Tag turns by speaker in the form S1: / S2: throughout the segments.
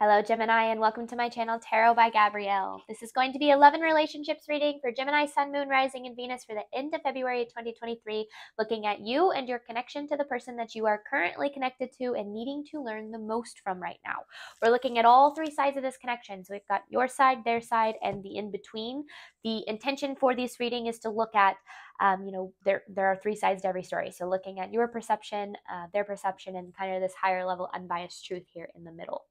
S1: Hello, Gemini, and welcome to my channel, Tarot by Gabrielle. This is going to be 11 relationships reading for Gemini, Sun, Moon, Rising, and Venus for the end of February 2023, looking at you and your connection to the person that you are currently connected to and needing to learn the most from right now. We're looking at all three sides of this connection. So we've got your side, their side, and the in-between. The intention for this reading is to look at there are three sides to every story. So looking at your perception, their perception, and kind of this higher level unbiased truth here in the middle.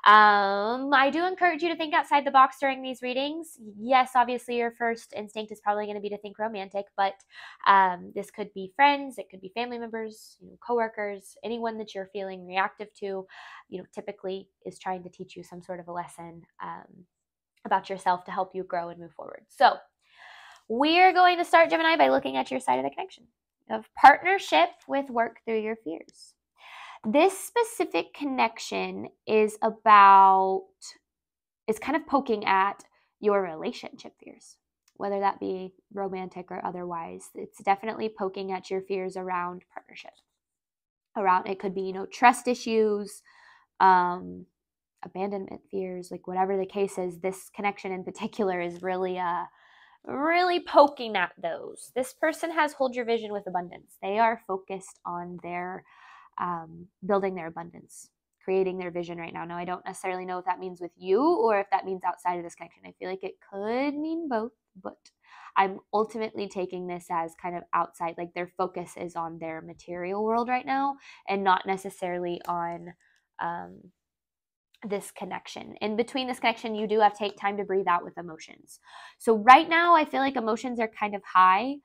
S1: I do encourage you to think outside the box during these readings. Yes, obviously your first instinct is probably going to be to think romantic, but this could be friends, it could be family members, coworkers, anyone that you're feeling reactive to, typically is trying to teach you some sort of a lesson about yourself to help you grow and move forward. So we're going to start, Gemini, by looking at your side of the connection of partnership with work through your fears. This specific connection is kind of poking at your relationship fears, whether that be romantic or otherwise. It's definitely poking at your fears around partnership. It could be, trust issues, abandonment fears, like whatever the case is. This connection in particular is really poking at those. This person has hold your vision with abundance. They are focused on their building their abundance, creating their vision right now. Now, I don't necessarily know if that means with you or if that means outside of this connection. I feel like it could mean both, but I'm ultimately taking this as kind of outside, like their focus is on their material world right now and not necessarily on this connection. In between this connection, you do have to take time to breathe out with emotions. So right now, I feel like emotions are kind of high.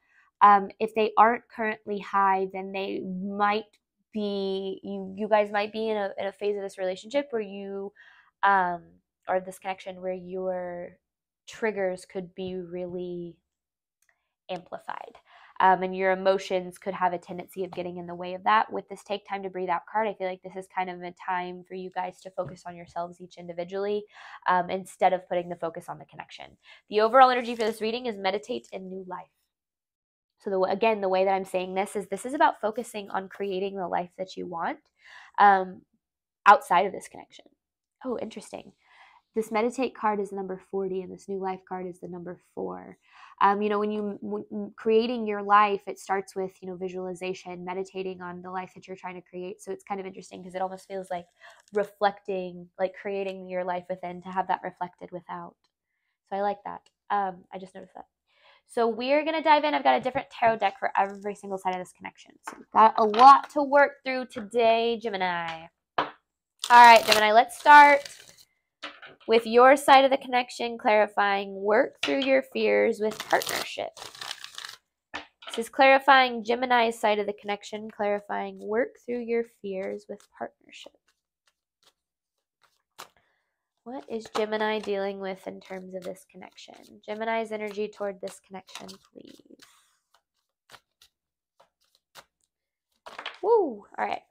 S1: If they aren't currently high, then they might be, you guys might be in a phase of this relationship where you, or this connection where your triggers could be really amplified. And your emotions could have a tendency of getting in the way of that. With this take time to breathe out card, I feel like this is kind of a time for you guys to focus on yourselves each individually instead of putting the focus on the connection. The overall energy for this reading is meditate in new life. So the way that I'm saying this is about focusing on creating the life that you want outside of this connection. Oh, interesting. This meditate card is the number 40 and this new life card is the number 4. When creating your life, it starts with, visualization, meditating on the life that you're trying to create. So it's kind of interesting because it almost feels like reflecting, like creating your life within to have that reflected without. So I like that. I just noticed that. So we're going to dive in. I've got a different tarot deck for every single side of this connection. So we've got a lot to work through today, Gemini. All right, Gemini, let's start with your side of the connection, clarifying work through your fears with partnership. This is clarifying Gemini's side of the connection, clarifying work through your fears with partnership. What is Gemini dealing with in terms of this connection? Gemini's energy toward this connection, please. Woo! All right.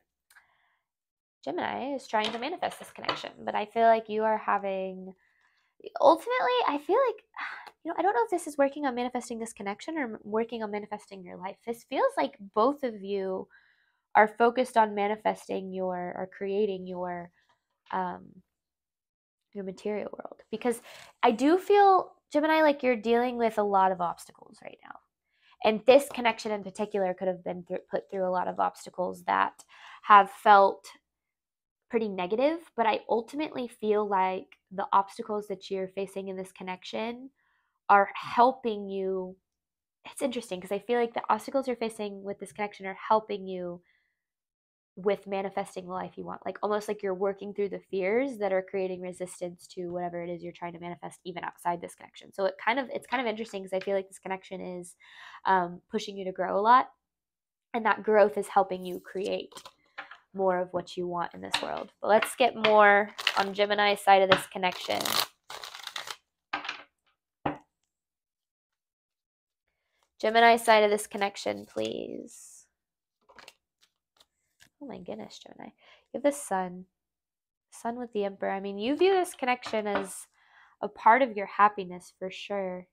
S1: Gemini is trying to manifest this connection, but I feel like you are having... Ultimately, I feel like, I don't know if this is working on manifesting this connection or working on manifesting your life. This feels like both of you are focused on manifesting or creating your material world, because I do feel, Gemini, like you're dealing with a lot of obstacles right now. And this connection in particular could have been put through a lot of obstacles that have felt pretty negative, but I ultimately feel like the obstacles that you're facing in this connection are helping you. It's interesting because I feel like the obstacles you're facing with this connection are helping you with manifesting the life you want, like almost like you're working through the fears that are creating resistance to whatever it is you're trying to manifest, even outside this connection. So it's kind of interesting because I feel like this connection is pushing you to grow a lot, and that growth is helping you create more of what you want in this world. But let's get more on Gemini's side of this connection. Gemini's side of this connection, please. Oh my goodness, Gemini. You have the Sun. Sun with the Emperor. I mean, you view this connection as a part of your happiness for sure.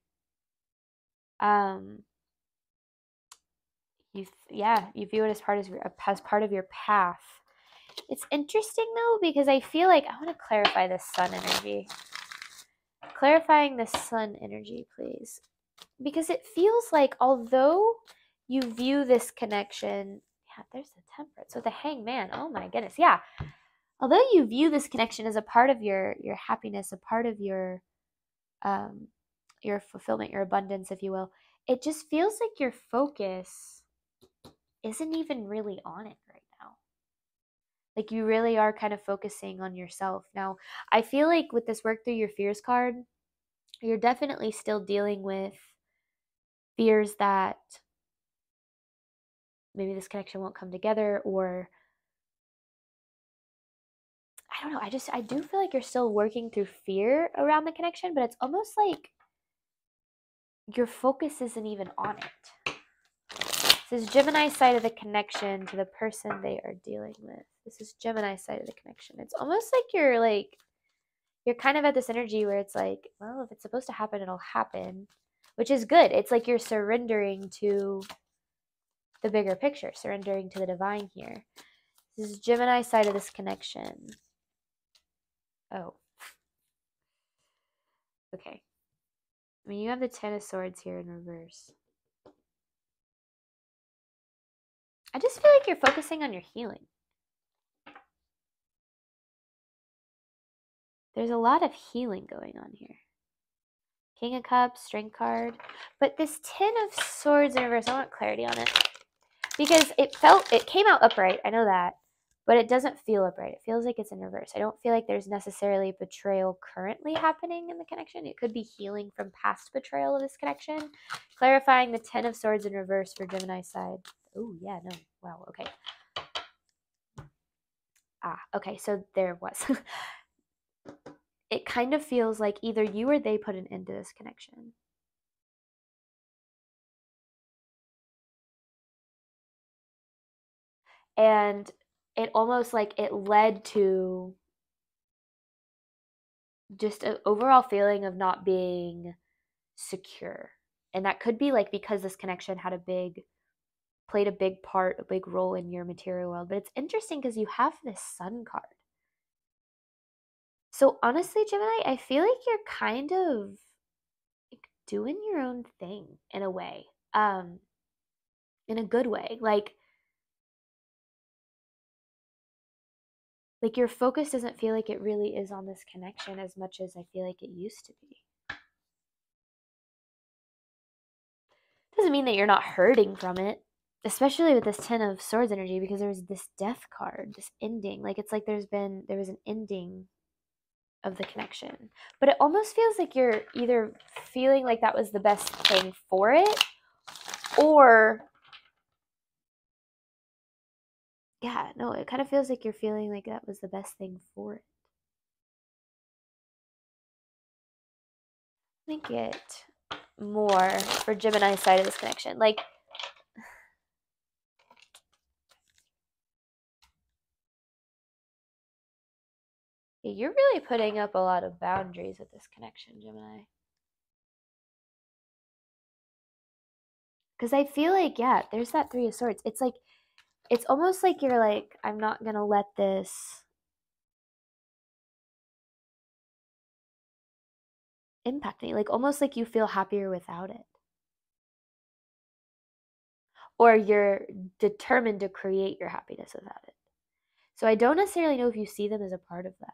S1: You view it as part of your path. It's interesting though, because I feel like I want to clarify this sun energy. Clarifying the sun energy, please. Because it feels like although you view this connection, yeah, there's the Temperance. So the Hangman, oh my goodness, yeah. Although you view this connection as a part of your happiness, a part of your fulfillment, your abundance, if you will, it just feels like your focus isn't even really on it right now. Like you really are kind of focusing on yourself. Now, I feel like with this Work Through Your Fears card, you're definitely still dealing with fears that maybe this connection won't come together, or I don't know. I do feel like you're still working through fear around the connection, but it's almost like your focus isn't even on it. This is Gemini side of the connection to the person they are dealing with. This is Gemini side of the connection. It's almost like you're kind of at this energy where it's like, well, if it's supposed to happen, it'll happen, which is good. It's like you're surrendering to the bigger picture, surrendering to the divine here. This is Gemini side of this connection. Oh. Okay. I mean, you have the Ten of Swords here in reverse. I just feel like you're focusing on your healing. There's a lot of healing going on here. King of Cups, Strength card. But this Ten of Swords in reverse, I want clarity on it. Because it came out upright, I know that. But it doesn't feel upright. It feels like it's in reverse. I don't feel like there's necessarily betrayal currently happening in the connection. It could be healing from past betrayal of this connection. Clarifying the Ten of Swords in reverse for Gemini side. Oh, yeah, no. Wow, okay. Okay, so there was. It kind of feels like either you or they put an end to this connection. And it almost like it led to just an overall feeling of not being secure. And that could be like because this connection had played a big part, a big role in your material world. But it's interesting because you have this Sun card. So honestly, Gemini, I feel like you're kind of like doing your own thing in a way, in a good way. Like your focus doesn't feel like it really is on this connection as much as I feel like it used to be. Doesn't mean that you're not hurting from it, especially with this Ten of Swords energy, because there's this Death card, this ending. Like it's like there was an ending of the connection. But it almost feels like you're either feeling like that was the best thing for it, or yeah, no, it kind of feels like you're feeling like that was the best thing for it. Let me get more for Gemini side of this connection. Like, you're really putting up a lot of boundaries with this connection, Gemini. Because I feel like, yeah, there's that Three of Swords. It's like, it's almost like you're like, I'm not going to let this impact me. Like, almost like you feel happier without it. Or you're determined to create your happiness without it. So I don't necessarily know if you see them as a part of that.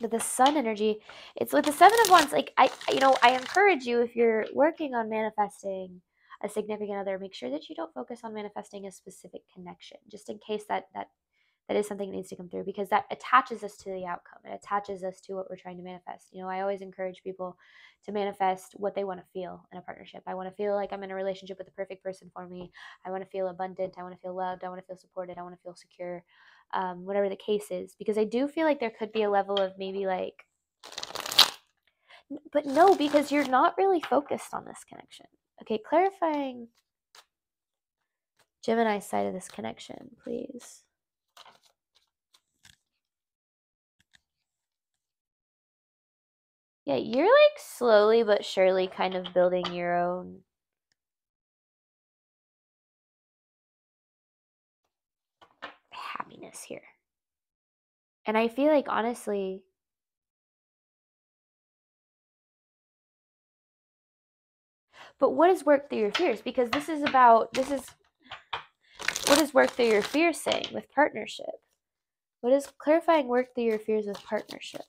S1: But the Sun energy, it's with the Seven of Wands. Like I encourage you, if you're working on manifesting a significant other, make sure that you don't focus on manifesting a specific connection, just in case that is something that needs to come through, because that attaches us to the outcome. It attaches us to what we're trying to manifest. I always encourage people to manifest what they want to feel in a partnership. I want to feel like I'm in a relationship with the perfect person for me. I want to feel abundant. I want to feel loved. I want to feel supported. I want to feel secure. Whatever the case is, because I do feel like there could be a level of maybe like, but no, because you're not really focused on this connection. Okay, clarifying Gemini side of this connection, please. Yeah, you're like slowly but surely kind of building your own steadiness here. And I feel like, honestly, but what is work through your fears? Because this is what is work through your fears saying with partnership? What is clarifying work through your fears with partnership?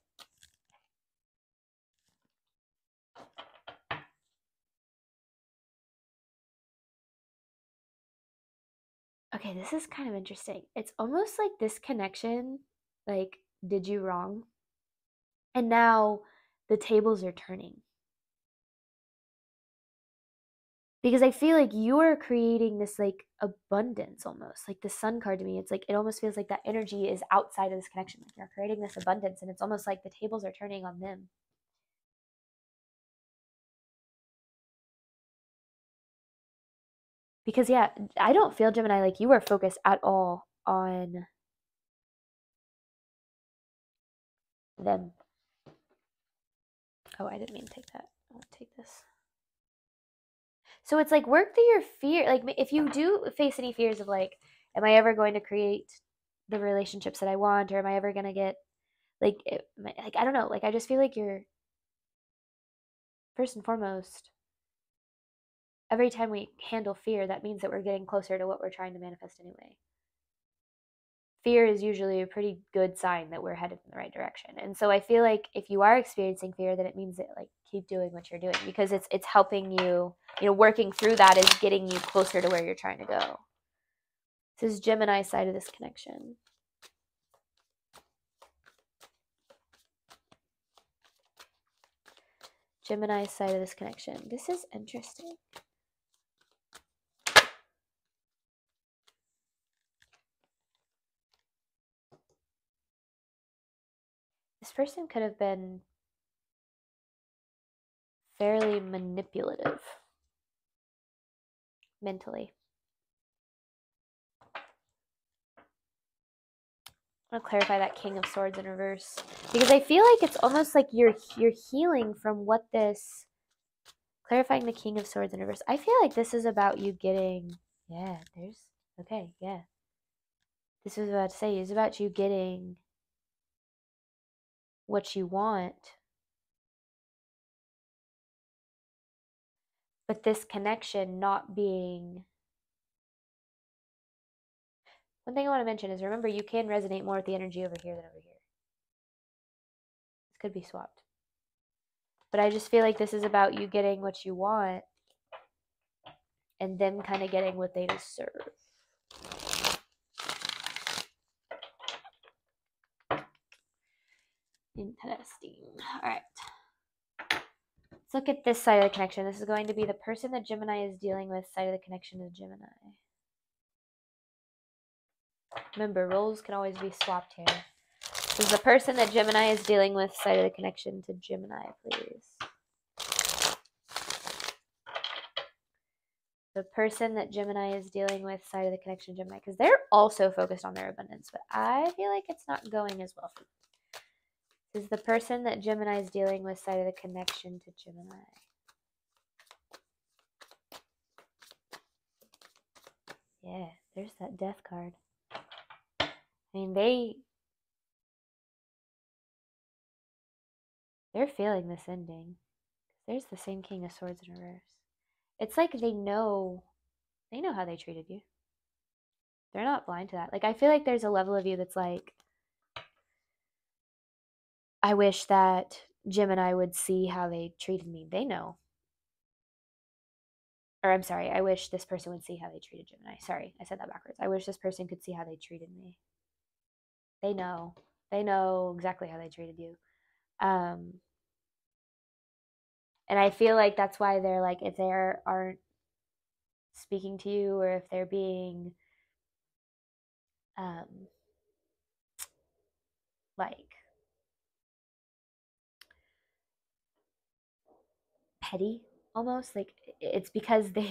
S1: Okay, this is kind of interesting. It's almost like this connection, like, did you wrong? And now the tables are turning. Because I feel like you're creating this like abundance almost. Like the sun card to me, it's like it almost feels like that energy is outside of this connection. Like you're creating this abundance and it's almost like the tables are turning on them. Because yeah, I don't feel, Gemini, like you are focused at all on them. Oh, I didn't mean to take that. I want to take this. So it's like work through your fear. Like if you do face any fears of like, am I ever going to create the relationships that I want, or am I ever going to get like, I don't know. Like I just feel like you're, first and foremost, every time we handle fear, that means that we're getting closer to what we're trying to manifest anyway. Fear is usually a pretty good sign that we're headed in the right direction. And so I feel like if you are experiencing fear, then it means that like keep doing what you're doing, because it's helping you, working through that is getting you closer to where you're trying to go. This is Gemini side of this connection. Gemini side of this connection. This is interesting. This person could have been fairly manipulative mentally. I want to clarify that King of Swords in reverse, because I feel like it's almost like you're healing from what this, clarifying the King of Swords in reverse. I feel like this is about you getting, this is about to say, it's about you getting what you want, but this connection not being. One thing I want to mention is, remember, you can resonate more with the energy over here than over here. This could be swapped. But I just feel like this is about you getting what you want and them kind of getting what they deserve. Interesting. All right. Let's look at this side of the connection. This is going to be the person that Gemini is dealing with, side of the connection to Gemini. Remember, roles can always be swapped here. This is the person that Gemini is dealing with, side of the connection to Gemini, please. The person that Gemini is dealing with, side of the connection to Gemini, because they're also focused on their abundance, but I feel like it's not going as well for them. This is the person that Gemini is dealing with, side of the connection to Gemini. Yeah, there's that death card. I mean, they're feeling this ending. There's the same King of Swords in reverse. It's like they know how they treated you. They're not blind to that. Like, I feel like there's a level of you that's like, I wish that Gemini would see how they treated me. They know. Or I'm sorry, I wish this person would see how they treated Gemini. Sorry, I said that backwards. I wish this person could see how they treated me. They know. They know exactly how they treated you. And I feel like that's why they're like, if they aren't speaking to you, or if they're being like petty almost, like it's because they're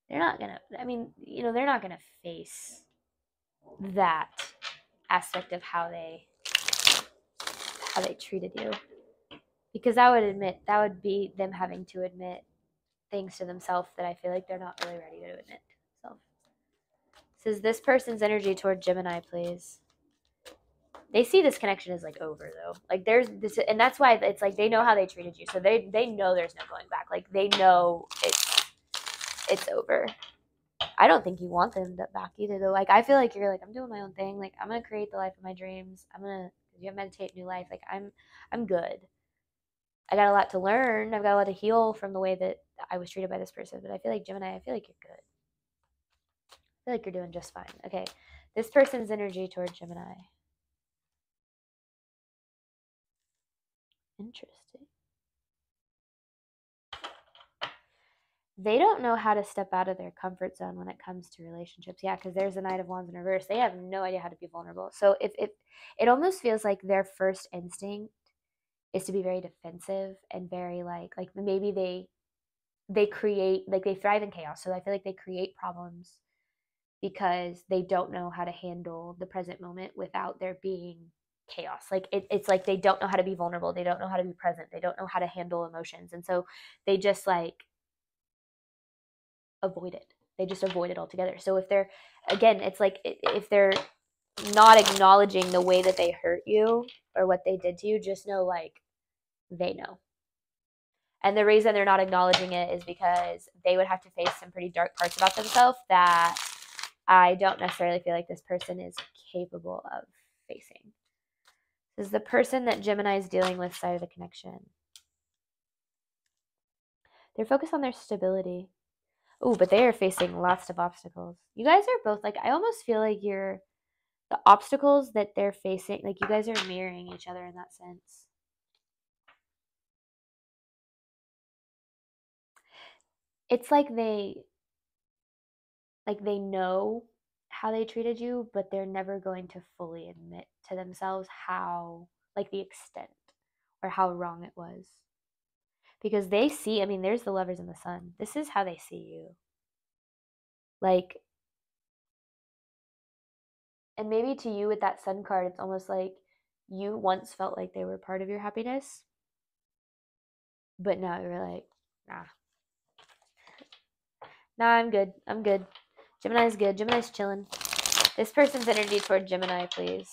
S1: not gonna, I mean, they're not gonna face that aspect of how they treated you, because that would be them having to admit things to themselves that I feel like they're not really ready to admit to themselves. This is this person's energy toward Gemini, please. They see this connection as like over though. Like there's this, and that's why it's like they know how they treated you, so they know there's no going back. Like they know it's over. I don't think you want them back either though. Like I feel like you're like, I'm doing my own thing. Like I'm gonna create the life of my dreams. You meditate new life. Like I'm good. I got a lot to learn. I've got a lot to heal from the way that I was treated by this person. But I feel like Gemini, I feel like you're good. I feel like you're doing just fine. Okay, this person's energy toward Gemini. Interesting. They don't know how to step out of their comfort zone when it comes to relationships. Yeah, because there's the Knight of Wands in reverse. They have no idea how to be vulnerable. So if it almost feels like their first instinct is to be very defensive and very like maybe they create, like they thrive in chaos. So I feel like they create problems because they don't know how to handle the present moment without there being chaos. Like it's like they don't know how to be vulnerable. They don't know how to be present. They don't know how to handle emotions. And so they just like avoid it. They just avoid it altogether. So if they're, again, it's like if they're not acknowledging the way that they hurt you or what they did to you, just know like they know. And the reason they're not acknowledging it is because they would have to face some pretty dark parts about themselves that I don't necessarily feel like this person is capable of facing. This is the person that Gemini is dealing with side of the connection. They're focused on their stability. Oh, but they are facing lots of obstacles. You guys are both like, I almost feel like you're the obstacles that they're facing, like you guys are mirroring each other in that sense. It's like they know how they treated you, but they're never going to fully admit to themselves how, like the extent or how wrong it was. Because they see, I mean, there's the Lovers in the Sun. This is how they see you. Like, and maybe to you with that Sun card, it's almost like you once felt like they were part of your happiness, but now you're like, nah, I'm good. I'm good. Gemini's good. Gemini's chilling. This person's energy toward Gemini, please.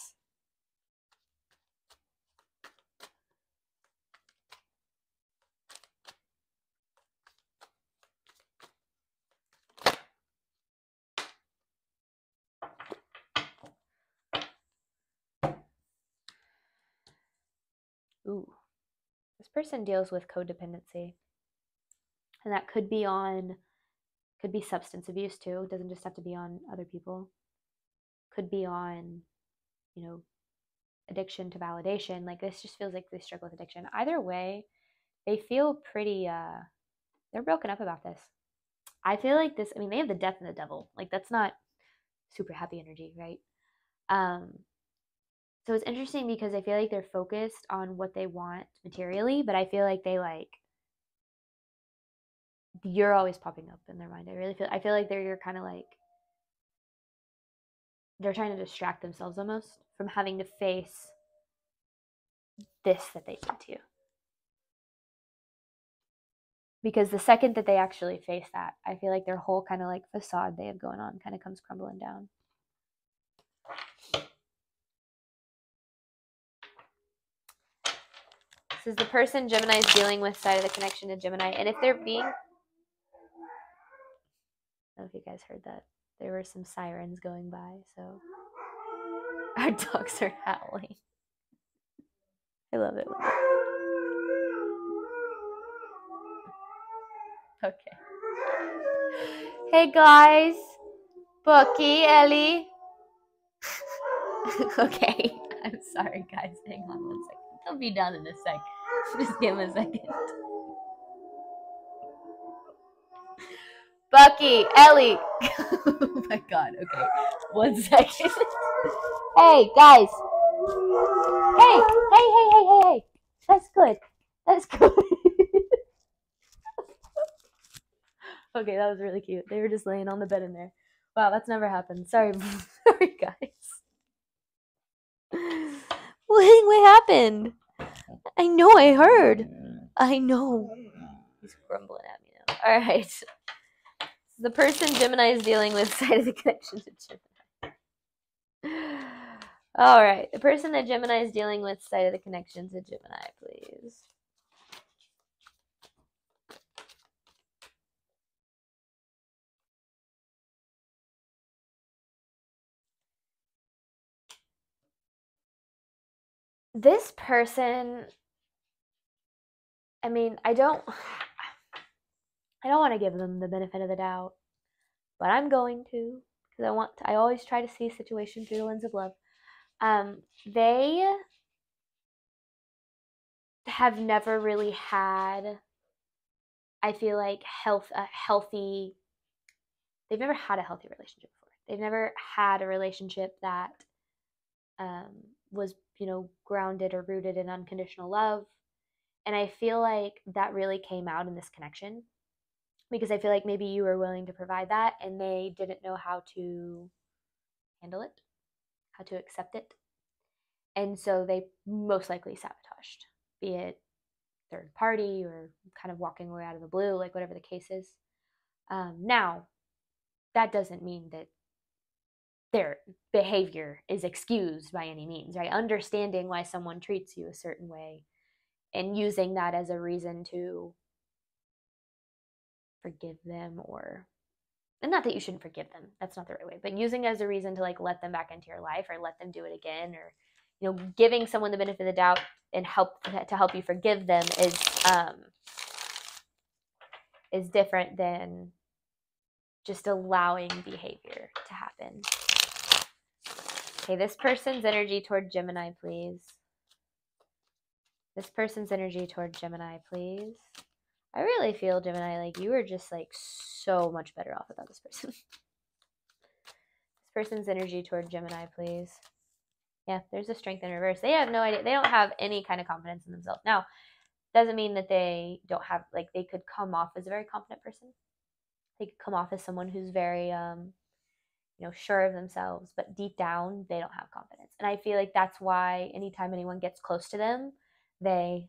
S1: Ooh. This person deals with codependency. And that could be substance abuse too. It doesn't just have to be on other people. Could be on, addiction to validation. Like this just feels like they struggle with addiction. Either way, they feel pretty they're broken up about this. I feel like this, I mean, they have the Death and the Devil. Like that's not super happy energy, right? So it's interesting because I feel like they're focused on what they want materially, but I feel like you're always popping up in their mind. I feel like you're kind of like, they're trying to distract themselves almost from having to face this that they did to you. Because the second that they actually face that, I feel like their whole kind of like facade they have going on kind of comes crumbling down. This is the person Gemini is dealing with side of the connection to Gemini. And if they're being, I don't know if you guys heard that. There were some sirens going by, so our dogs are howling. I love it. Okay. Hey guys, Bucky, Ellie. Okay, I'm sorry guys. Hang on 1 second. They'll be done in a sec. Just give them a second. Bucky, Ellie. Oh my god, okay. 1 second. Hey, guys. Hey. That's good. Okay, that was really cute. They were just laying on the bed in there. Wow, that's never happened. Sorry, guys. What happened? I know, I heard. I know. He's grumbling at me now. All right. The person Gemini is dealing with side of the connection to Gemini. All right. The person that Gemini is dealing with side of the connection to Gemini, please. This person, I mean, I don't want to give them the benefit of the doubt, but I'm going to, because I always try to see a situation through the lens of love. They have never really had, I feel like, they've never had a healthy relationship before. They've never had a relationship that was, grounded or rooted in unconditional love. And I feel like that really came out in this connection, because I feel like maybe you were willing to provide that and they didn't know how to handle it, how to accept it. And so they most likely sabotaged, be it third party or kind of walking away out of the blue, like whatever the case is. Now, that doesn't mean that their behavior is excused by any means, right? Understanding why someone treats you a certain way and using that as a reason to forgive them, and not that you shouldn't forgive them, that's not the right way, but using it as a reason to like let them back into your life or let them do it again, or giving someone the benefit of the doubt and help you forgive them is different than just allowing behavior to happen. Okay, this person's energy toward Gemini, please. This person's energy toward Gemini, please. I really feel, Gemini, like you are just like so much better off without this person. This person's energy toward Gemini, please. Yeah, there's a strength in reverse. They have no idea. They don't have any kind of confidence in themselves. Now, doesn't mean that they don't have, like, they could come off as a very confident person. They could come off as someone who's very, sure of themselves, but deep down, they don't have confidence. And I feel like that's why anytime anyone gets close to them, they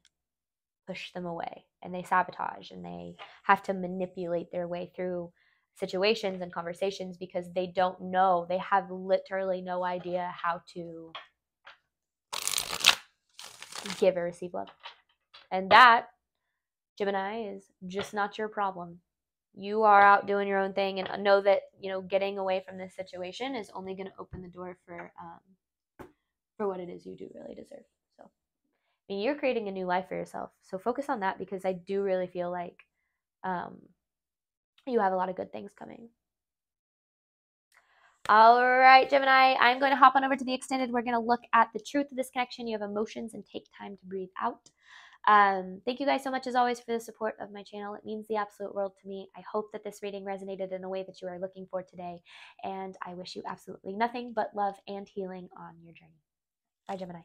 S1: push them away and they sabotage and they have to manipulate their way through situations and conversations because they don't know. They have literally no idea how to give or receive love. And that, Gemini, is just not your problem. You are out doing your own thing, and know that, getting away from this situation is only going to open the door for what it is you do really deserve. So, I mean, you're creating a new life for yourself. So focus on that, because I do really feel like you have a lot of good things coming. All right, Gemini, I'm going to hop on over to the extended. We're going to look at the truth of this connection. You have emotions, and take time to breathe out. Thank you guys so much, as always, for the support of my channel. It means the absolute world to me. I hope that this reading resonated in a way that you are looking for today. And I wish you absolutely nothing but love and healing on your journey. Bye, Gemini.